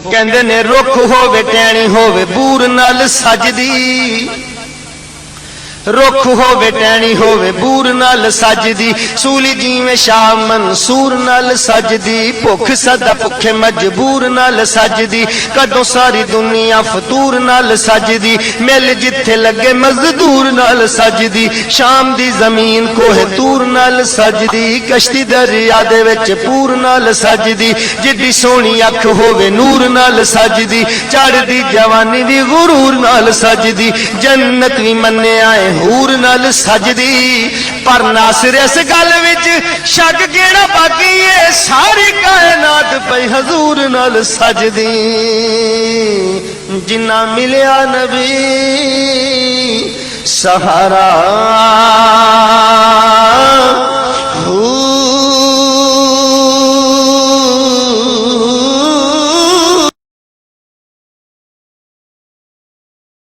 कहंदे ने रुख होवे टहनी होवे बूर नाल सजदी, रुख होवे टहनी होवे बूर नाल सजदी, सूली जिवें शाह मंसूर नाल सजदी, भुख सदा भुखे मजबूर नाल सजदी, कदों सारी दुनिया फतूर नाल सजदी, मिल जिथे लगे मजदूर नाल सजदी, शाम दी जमीन कोहे तूर नाल सजदी, कश्ती दरिया दे विच पूर नाल सजदी, जिड्डी सोहनी अख होवे नूर नाल सजदी, चढ़दी जवानी भी गुरूर नाल सजदी, जन्नत भी मन्ने आए हूर नाल सजदी। पर नासिर इस गल विच शक केड़ा बाकी है, सारी कायनात पे हजूर नाल सजदी, जिन्ना मिलिया नबी सहारा